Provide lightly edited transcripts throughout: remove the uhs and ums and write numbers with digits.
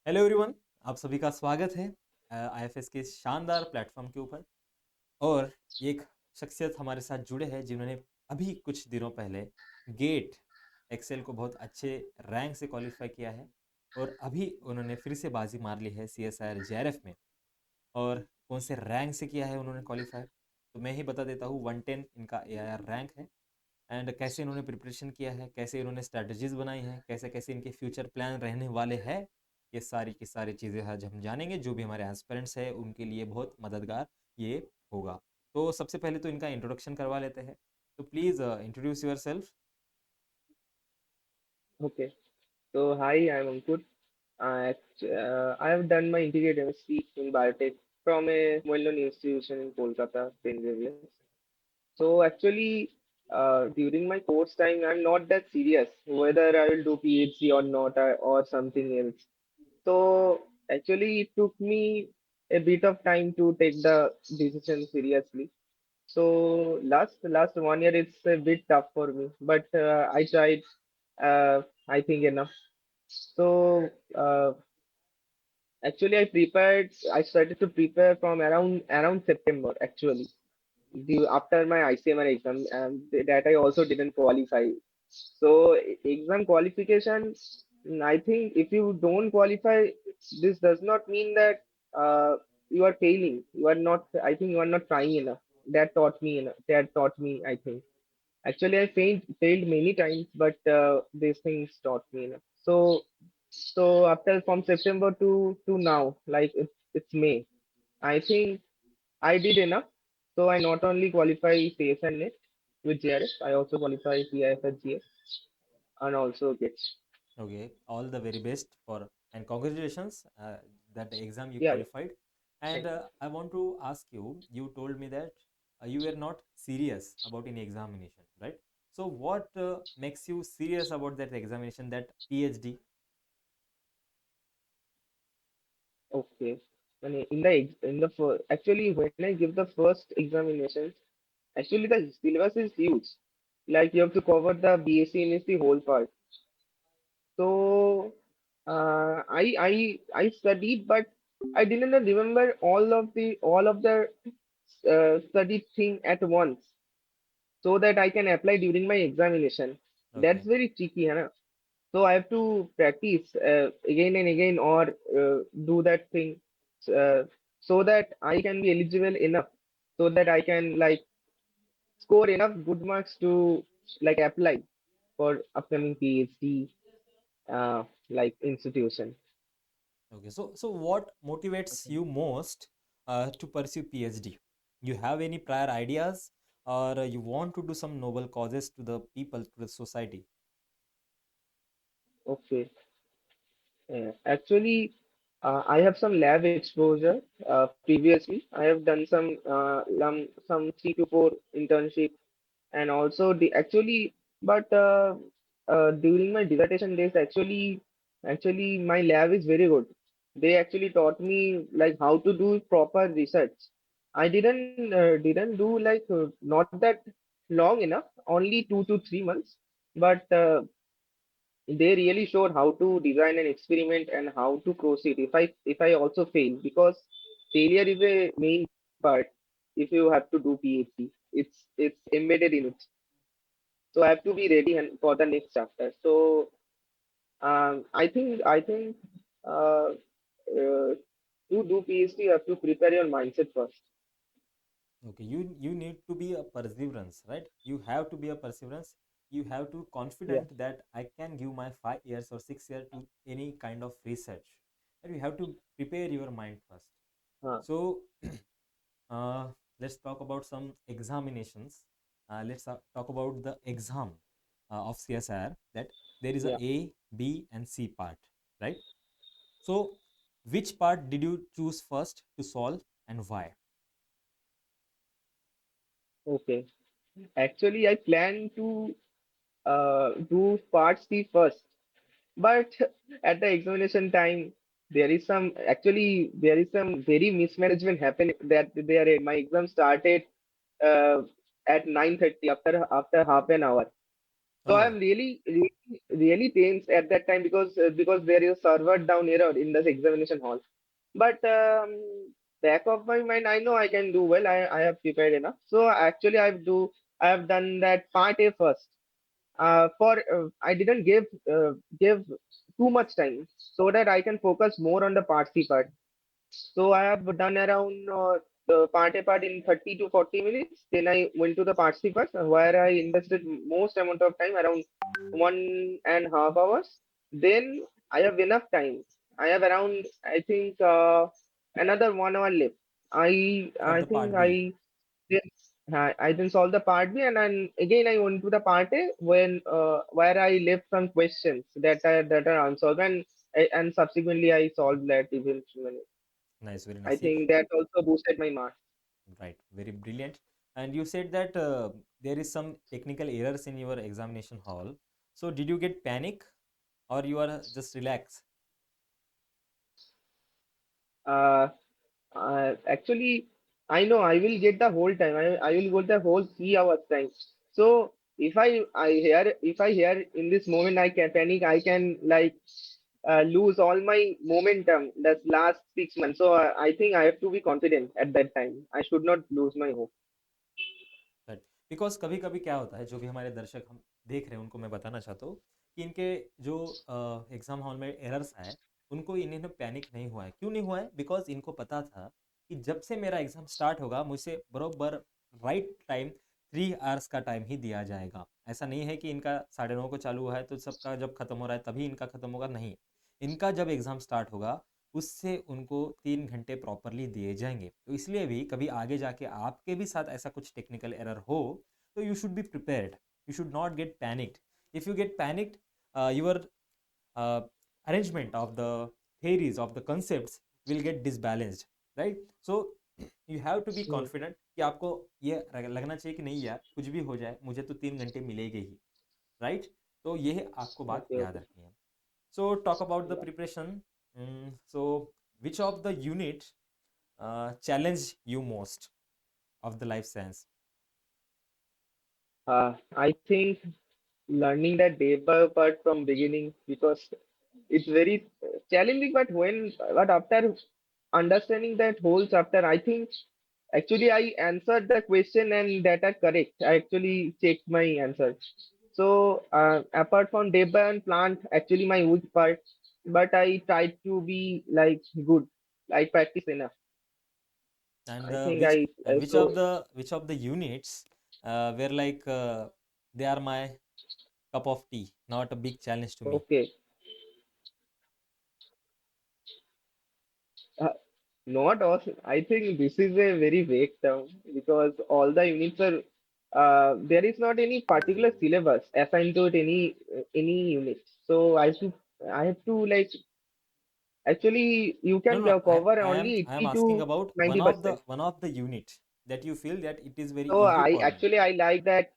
Hello everyone. आप सभी का स्वागत है आईएफएस के इस शानदार प्लेटफॉर्म के ऊपर। और एक शख्सियत हमारे साथ जुड़े हैं जिन्होंने अभी कुछ दिनों पहले गेट एक्सेल को बहुत अच्छे रैंक से क्वालिफाई किया है। और अभी उन्होंने फिर से बाजी मार ली है सीएसआईआर जेआरएफ में। और कौन से रैंक से किया है उन्होंने क्वालिफाई, तो मैं ही बता देता हूँ। 110 इनका एआईआर रैंक है। एंड कैसे इन्होंने प्रिपरेशन किया है, कैसे इन्होंने स्ट्रैटेजीज बनाई हैं, कैसे कैसे इनके फ्यूचर प्लान रहने वाले हैं, ये सारी की सारी चीज़ें आज हम जानेंगे, जो भी हमारे एस्पिरेंट्स हैं उनके लिए बहुत मददगार ये होगा। तो सबसे पहले तो इनका इंट्रोडक्शन करवा लेते हैं। तो please introduce your self. Okay. So, hi, I'm Ankur. I have done my integrated MSc in biotech from a well-known institution in Kolkata, St. Xavier's. So, actually, during my course time, I'm not that serious whether I will do PhD or not or something else. So, actually, it took me a bit of time to take the decision seriously. So, last 1 year, it's a bit tough for me, but I tried. I think enough. So actually, I prepared. I started to prepare from around September. Actually, after my ICMR exam, and that I also didn't qualify. So exam qualification. I think if you don't qualify, this does not mean that you are failing. You are not. I think you are not trying enough. That taught me. That taught me. I think. Actually, I failed many times, but these things taught me enough. So after from September to now, like it's May, I think I did enough. So I not only qualify CS and NET with JRF, I also qualify PIF at GS and also GET. Okay, all the very best for and congratulations that exam you Yeah, yeah. qualified. And Thank you. I want to ask you, you told me that you were not serious about any examination, right? So what makes you serious about that examination, that PhD? Okay. And actually when I give the first examinations, actually the syllabus is huge. Like you have to cover the BSc MSc whole part. So I studied, but I didn't remember all of the study thing at once, so that I can apply during my examination. That's Okay. very tricky, है. So I have to practice again and again or do that thing uh, so that I can be eligible enough, so that I can like score enough good marks to like apply for upcoming PhD like institution. Okay, so what motivates you most to pursue PhD? You have any prior ideas, or you want to do some noble causes to the people, to the society? Okay. Actually, I have some lab exposure. Previously, I have done some 3 to 4 internship, and also the actually, but during my dissertation days, actually my lab is very good. They actually taught me like how to do proper research. I didn't do like not that long enough, only 2 to 3 months, but they really showed how to design an experiment and how to proceed if I also fail, because failure is a main part if you have to do PhD. It's embedded in it. So I have to be ready for the next chapter. So I think uh, to do PhD you have to prepare your mindset first. Okay, you need to be a perseverance, right? You have to be a perseverance. You have to Yeah. confident that I can give my 5 years or 6 years to any kind of research, and you have to prepare your mind first. So uh, let's talk about some examinations. Let's talk about the exam of CSIR, that there is Yeah. A, B, and C part, right? So, which part did you choose first to solve and why? Okay. Actually, I plan to do part C first. But at the examination time, there is some very mismanagement happening that my exam started uh, at 9:30 after half an hour. So Oh, I'm really tense at that time because there is server down error in this examination hall. But back of my mind, I know I can do well. I have prepared enough. So actually, I have done that part A first. For I didn't give too much time so that I can focus more on the part C part. So I have done around the part A part in 30 to 40 minutes. Then I went to the part C part where I invested most amount of time, around 1.5 hours. Then I have enough time. I have around, I think, another 1 hour left. for I the think part B. I then solved the part B, and then again I went to the part A when where I left some questions that are unsolved, and subsequently I solved that eventually. Nice, very I nice. think that also boosted my marks. Right, very brilliant. And you said that there is some technical errors in your examination hall. So did you get panic or you are just relaxed? Uh, Actually, I know I will get the whole time. I will get the whole 3 hours time. So if I hear in this moment I can panic, I can like lose all my momentum that's last 6 months. So I think I have to be confident at that time. I should not lose my hope. Right, because कभी कभी क्या होता है, जो भी हमारे दर्शक हम देख रहे हैं उनको मैं बताना चाहता हूँ कि इनके जो एग्ज़ाम हॉल में एरर्स आए, उनको इन्हें पैनिक नहीं हुआ है। क्यों नहीं हुआ है? बिकॉज इनको पता था कि जब से मेरा एग्ज़ाम स्टार्ट होगा मुझे बरोबर राइट टाइम 3 आवर्स का टाइम ही दिया जाएगा। ऐसा नहीं है कि इनका 9:30 को चालू हुआ है तो सबका जब ख़त्म हो रहा है तभी इनका ख़त्म होगा, नहीं। इनका जब एग्ज़ाम स्टार्ट होगा उससे उनको 3 घंटे प्रॉपरली दिए जाएंगे। तो इसलिए भी कभी आगे जाके आपके भी साथ ऐसा कुछ टेक्निकल एरर हो तो you should be prepared, you should not gate panicked. If you get panicked, your arrangement of the theories of the concepts will get disbalanced, right? So you have to be Hmm. confident कि आपको ये लगना चाहिए कि नहीं यार कुछ भी हो जाए मुझे तो 3 घंटे मिलेंगे ही, राइट? तो ये आपको बात Okay, याद okay. रखनी है। So talk about the Yeah. preparation. So which of the unit challenged you most of the life science? I think learning that day by part from beginning because it's very challenging. But after understanding that whole chapter, I think actually I answered the question and that are correct. I actually checked my answers. So apart from Deba and plant, actually my weak part, but I tried to be like good, I practice enough. And I think which I and so which of the units were like they are my cup of tea, not a big challenge to me. okay. Uh, Not awesome. I think this is a very vague term because all the units are there is not any particular syllabus assigned to it any unit. So I have to like actually you No, can no, cover only I am 80 asking to about 90%. one of the unit that you feel that it is very So easy I for me. actually I like that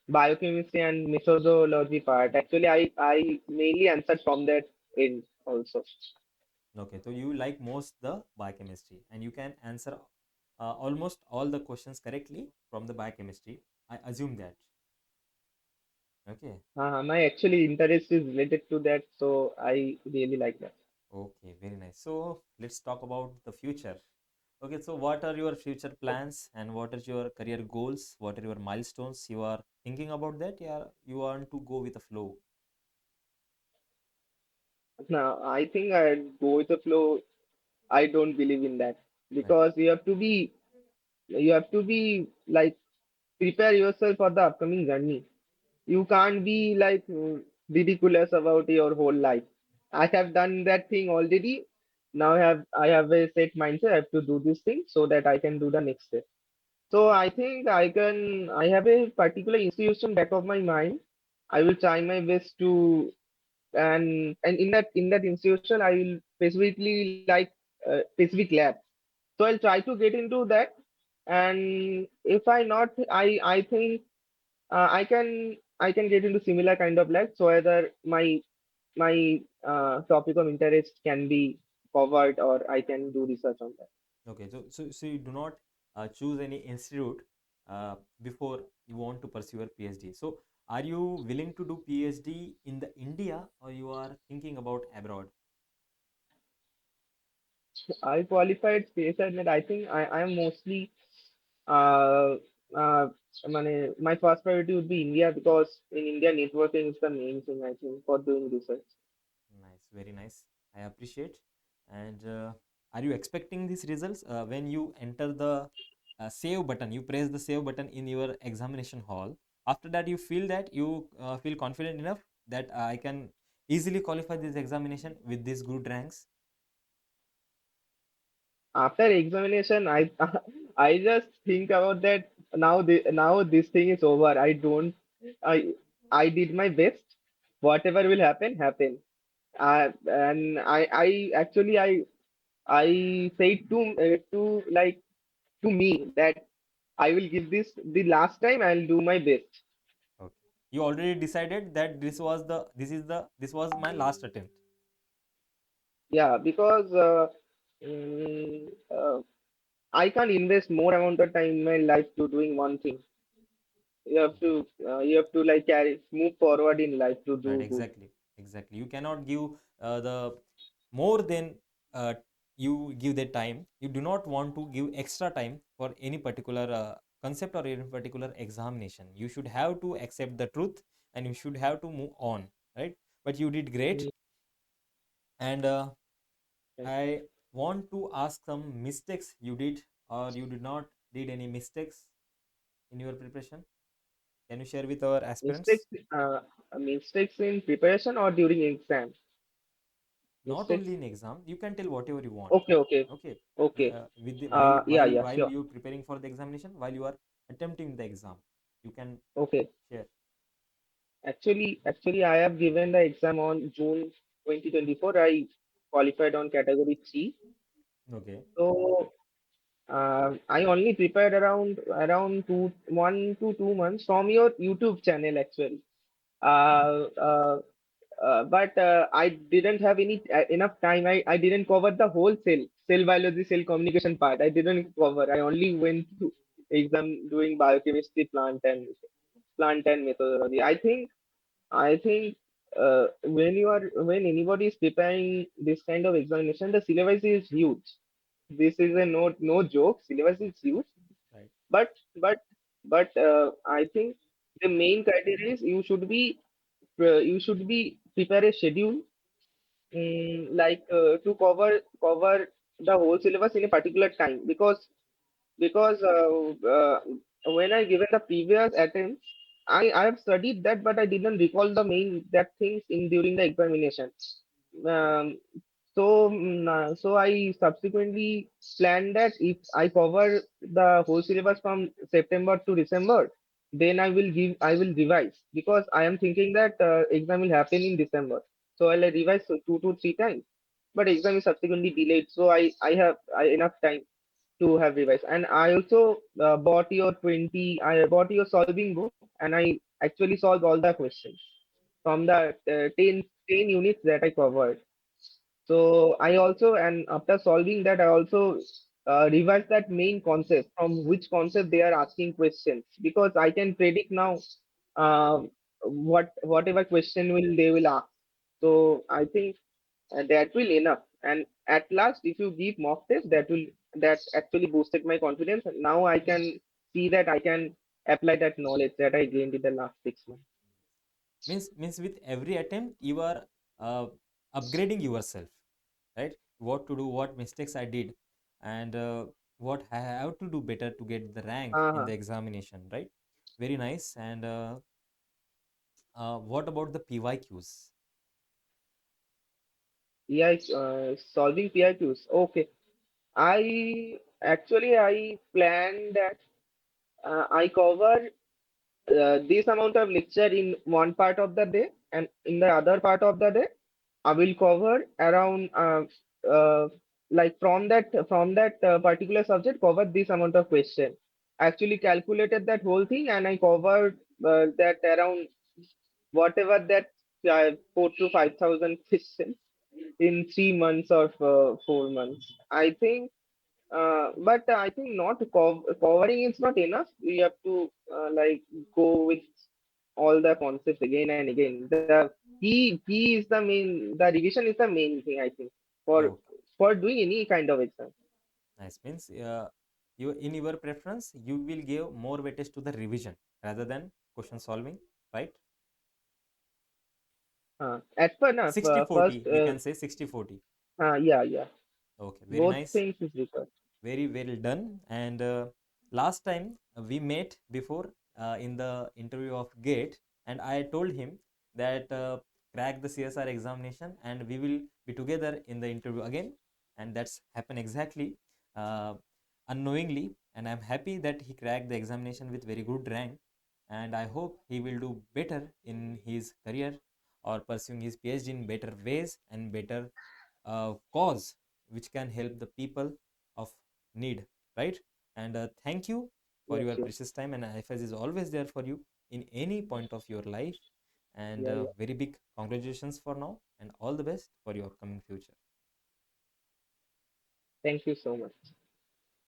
biochemistry and methodology part. Actually I mainly answered from that end also. Okay, so you like most the biochemistry and you can answer almost all the questions correctly from the biochemistry. I assume that. Okay, My actually interest is related to that, so I really like that. okay, very nice. So let's talk about the future. Okay, so what are your future plans and what are your career goals? What are your milestones? You are thinking about that? Yeah, you want to go with the flow, Now, I think I go with the flow. I don't believe in that right? because you have to be like prepare yourself for the upcoming journey. You can't be like ridiculous about your whole life. I have done that thing already. Now I have a set mindset. I have to do this thing so that I can do the next step. So I think I have a particular institution back of my mind. I will try my best to and in that institution I will specifically like specific lab, so I'll try to get into that, and if I not I think I can get into similar kind of lab, so whether my topic of interest can be covered or I can do research on that. Okay, so you do not choose any institute before you want to pursue your PhD. So Are you willing to do PhD in the India or you are thinking about abroad? I qualified SpaceNet. I think I am mostly uh, uh, my first priority would be India because in India networking is the main thing I think for doing research. Nice, very nice. I appreciate. And are you expecting these results when you enter the save button? You press the save button in your examination hall. After that, you feel that you feel confident enough that I can easily qualify this examination with these good ranks. After examination, I I just think about that now this thing is over. I I did my best. Whatever will happen, happen. And I actually I said to like to me that I will give this the last time. I'll do my best. Okay. You already decided that this was my last attempt. Yeah, because mm, uh, I can't invest more amount of time in my life to doing one thing. You have to like carry move forward in life to Right, do good. exactly, exactly. You cannot give the more than you give the time. You do not want to give extra time for any particular concept or any particular examination. You should have to accept the truth and you should have to move on, right? But you did great, Mm, and Thank you. I want to ask some mistakes you did or you did not did any mistakes in your preparation. Can you share with our Mistakes, aspirants? uh, mistakes in preparation or during exam. Not Mistakes. only in exam, you can tell whatever you want. Okay, okay, Okay. okay. With the, Yeah, yeah, while sure. you preparing for the examination, while you are attempting the exam, you can Okay. share. Actually, I have given the exam on June 2024. I qualified on category 3. Okay. So I only prepared around 1 to 2 months from your YouTube channel actually. Uh, uh, but I didn't have enough time. I didn't cover the whole cell biology, cell communication part. I didn't cover. I only went to exam doing biochemistry, plant and methodology. I think when anybody is preparing this kind of examination, the syllabus is huge. This is a no joke. Syllabus is huge, Right. but but but I think the main criteria is you should be prepare a schedule to cover the whole syllabus in a particular time because when I given the previous attempts, I have studied that, but I didn't recall the main that things in during the examination. Um, so I subsequently planned that if I cover the whole syllabus from September to December, then I will revise because I am thinking that exam will happen in December. So I'll revise 2 to 3 times. But exam is subsequently delayed, so I have enough time to have revised. And I also I bought your solving book and I actually solved all the questions from the 10 units that I covered. So I also, and after solving that, I also revised that main concept from which concept they are asking questions because I can predict now whatever question will they will ask. So I think that will enough. And at last, if you give mock test, that actually boosted my confidence. And now I can see that I can apply that knowledge that I gained in the last 6 months. Means with every attempt you are uh, upgrading yourself, right? What to do, what mistakes I did, and what I have to do better to get the rank in Uh-huh. the examination, right? Very nice. And what about the PYQs? Yeah, solving PIQs. Okay. I planned that I cover this amount of lecture in one part of the day, and in the other part of the day, I will cover around like from that particular subject, cover this amount of question. Actually calculated that whole thing, and I covered that around whatever that 4 to 5,000 questions in 3 months or 4 months. I think but I think not covering is not enough. We have to like go with. all the concepts again and again. The is the main. The revision is the main thing, I think, for Okay, for doing any kind of exam. nice. Means you in your preference, you will give more weightage to the revision rather than question solving, right? As per na, 60 first, 40, we can say 60 40. yeah, yeah, Okay, very both nice. things is required. Very well done. And last time we met before in the interview of Gate, and I told him that crack the CSR examination, and we will be together in the interview again. And that's happened exactly uh, unknowingly. And I'm happy that he cracked the examination with very good rank. And I hope he will do better in his career or pursuing his PhD in better ways and better cause which can help the people of need, right? And thank you for Yes, your yes, precious time. And IFS is always there for you in any point of your life. And yeah, yeah. very big congratulations for now, and all the best for your coming future. Thank you so much.